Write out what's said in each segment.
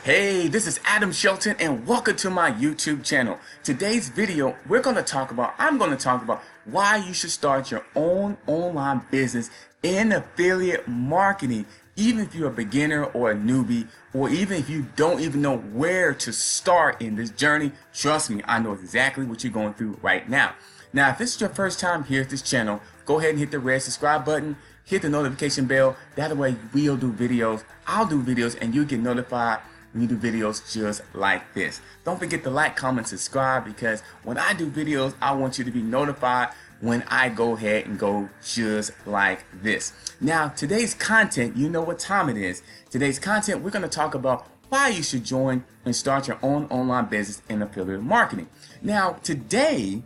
Hey, this is Adam Shelton and welcome to my YouTube channel. Today's video, I'm going to talk about why you should start your own online business in affiliate marketing, even if you're a beginner or a newbie, or even if you don't even know where to start in this journey. Trust me, I know exactly what you're going through right now. Now, if this is your first time here at this channel, go ahead and hit the red subscribe button, hit the notification bell. That way we'll do videos, I'll do videos, and you get notified when you do videos just like this. Don't forget to like, comment, subscribe, because when I do videos, I want you to be notified when I go ahead and go just like this. Now, today's content, you know what time it is. Today's content, we're going to talk about why you should join and start your own online business in affiliate marketing. Now, today,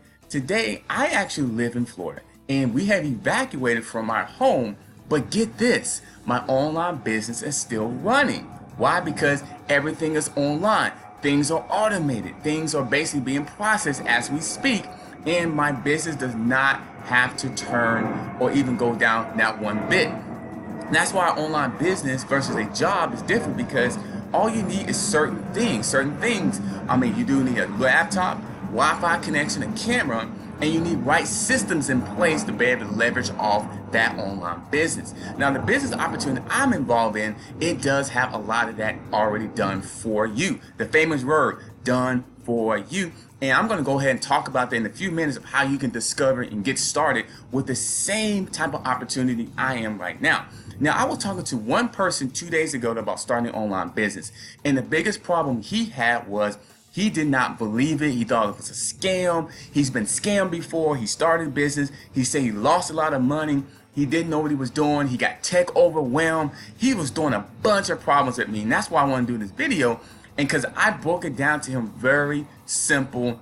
I actually live in Florida, and we have evacuated from our home, but get this, my online business is still running. Why? Because everything is online. Things are automated. Things are basically being processed as we speak, and my business does not have to turn or even go down not one bit. And that's why online business versus a job is different, because all you need is certain things. I mean, you do need a laptop, Wi-Fi connection, a camera, and you need right systems in place to be able to leverage off that online business. Now, the business opportunity I'm involved in, it does have a lot of that already done for you. The famous word, done for you. And I'm going to go ahead and talk about that in a few minutes of how you can discover and get started with the same type of opportunity I am right now. Now, I was talking to one person 2 days ago about starting an online business, and the biggest problem he had was he did not believe it. He thought it was a scam. He's been scammed before. He started a business. He said he lost a lot of money. He didn't know what he was doing. He got tech overwhelmed. He was doing a bunch of problems with me. And that's why I want to do this video. And because I broke it down to him, very simple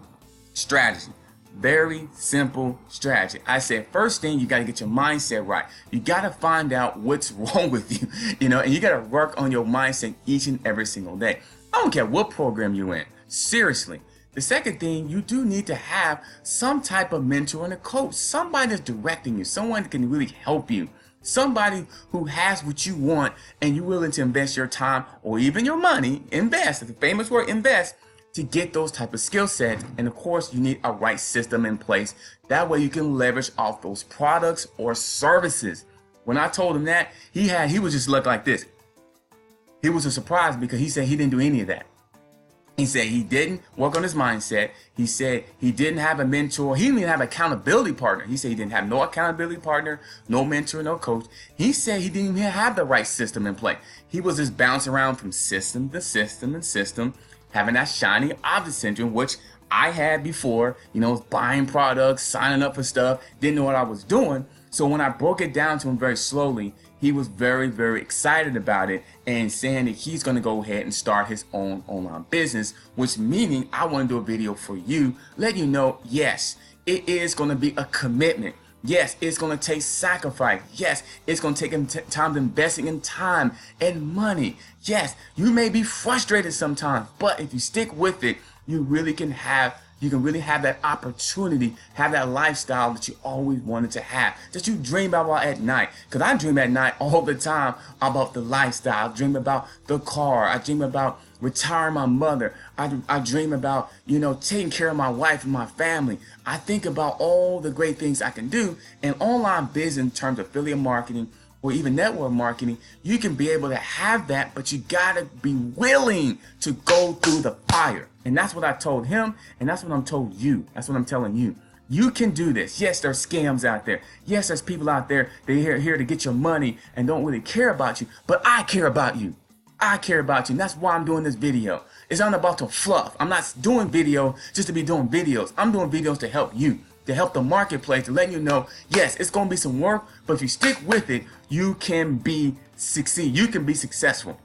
strategy. Very simple strategy. I said, first thing, you got to get your mindset right. You got to find out what's wrong with you, and you got to work on your mindset each and every single day. I don't care what program you're in. Seriously. The second thing, you do need to have some type of mentor and a coach, somebody that's directing you, someone that can really help you, somebody who has what you want and you're willing to invest your time or even your money, invest, the famous word invest, to get those type of skill sets. And of course, you need a right system in place. That way you can leverage off those products or services. When I told him that, he was just looking like this. He was a surprise because he said he didn't do any of that. He said he didn't work on his mindset. He said he didn't have a mentor. He didn't even have an accountability partner. He said he didn't have no accountability partner, no mentor, no coach. He said he didn't even have the right system in play. He was just bouncing around from system to system and system, having that shiny object syndrome, which I had before, buying products, signing up for stuff, didn't know what I was doing. So when I broke it down to him very slowly, he was very, very excited about it and saying that he's going to go ahead and start his own online business, which meaning I want to do a video for you, letting you know, yes, it is going to be a commitment. Yes, it's going to take sacrifice. Yes, it's going to take him time investing in time and money. Yes, you may be frustrated sometimes, but if you stick with it, you really can have that opportunity, have that lifestyle that you always wanted to have, that you dream about at night. Because I dream at night all the time about the lifestyle. I dream about the car. I dream about retiring my mother. I dream about, taking care of my wife and my family. I think about all the great things I can do. And online business, in terms of affiliate marketing or even network marketing, you can be able to have that, but you gotta be willing to go through the fire. And that's what I told him, and that's what I'm told you. That's what I'm telling you. You can do this. Yes, there's scams out there. Yes, there's people out there, they're here to get your money and don't really care about you. But I care about you. I care about you. And that's why I'm doing this video. It's not about to fluff. I'm not doing video just to be doing videos. I'm doing videos to help you, to help the marketplace, to let you know, yes, it's going to be some work, but if you stick with it, you can succeed. You can be successful.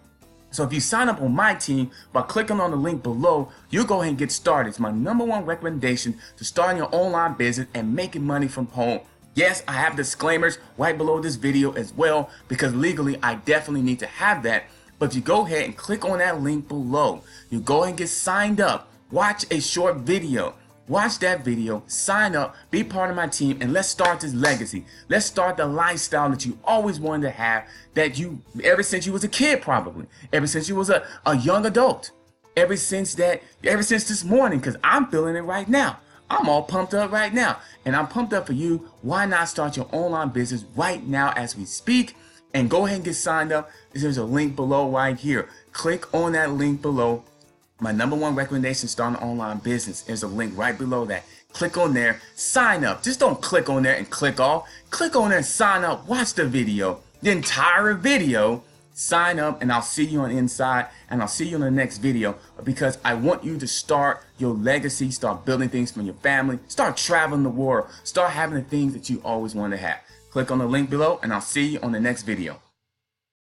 So if you sign up on my team by clicking on the link below, you'll go ahead and get started. It's my #1 recommendation to starting your online business and making money from home. Yes, I have disclaimers right below this video as well, because legally I definitely need to have that. But if you go ahead and click on that link below, you go ahead and get signed up, watch a short video. watch that video, sign up, be part of my team, and let's start this legacy. Let's start the lifestyle that you always wanted to have, that you, ever since you was a kid probably, ever since you was a young adult, ever since this morning, because I'm feeling it right now. I'm all pumped up right now, and I'm pumped up for you. Why not start your online business right now as we speak? And go ahead and get signed up. There's a link below right here. Click on that link below. My #1 recommendation, starting an online business. There's a link right below that. Click on there, sign up. Just don't click on there and click off. Click on there and sign up. Watch the video, the entire video. Sign up, and I'll see you on the inside, and I'll see you in the next video, because I want you to start your legacy, start building things from your family, start traveling the world, start having the things that you always wanted to have. Click on the link below, and I'll see you on the next video.